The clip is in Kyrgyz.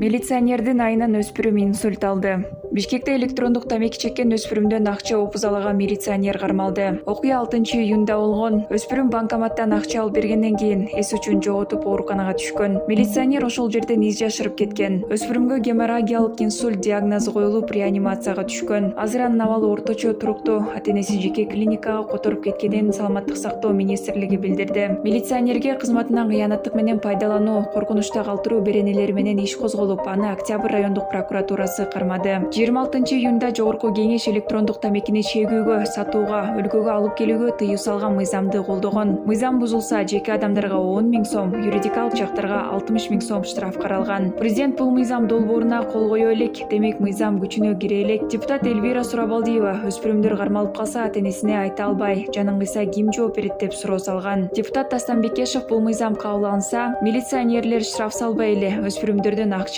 Милиционердин айынан өспүрүм инсульт алды. Бишкекте электрондук тамеки чеккен өспүрүмдөн акча опузалаган милиционер кармалды. Окуя 6-июнда болгон. Өспүрүм банкоматтан акча алып бергенден кийин эс үчүн жоготуп ооруканага түшкөн. Милиционер ошол жерден из жашырып кеткен. Өспүрүмгө геморрагиялык инсульт диагнозу коюлуп, реанимацияга түшкөн. Азыр анын абалы орточо туруктуу. Ата-энеси жеке клиникага которуп кеткенин Саламаттык сактоо министрлиги билдирди. Милиционерге кызматынан кыянаттык менен пайдалануу, коркунучта калтыруу беренелери менен иш козголуп, аны Октябрь райондук прокуратурасы кармады. 26-июнда Жогорку Кеңеш электрондук тамекини чегүүгө, сатууга, өлкөгө алып келүүгө тыюу салган мыйзамды колдогон. Мыйзам бузулса, жеке адамдарга 10 000 сом, юридикалык жактарга 60 000 сом штраф каралган. Президент бул мыйзам долбооруна кол кое элек, демек мыйзам күчүнө кире элек. Депутат Эльвира Сурабалдиева өспүрүмдөр кармалып калса, ата-энесине айта албай, жанын кыйса ким жооп берет деп суроо салган. Депутат Дастан Бекешев бул мыйзам кабыл алынса, милиционерлер штраф салбай эле өспүрүмдөрдөн акча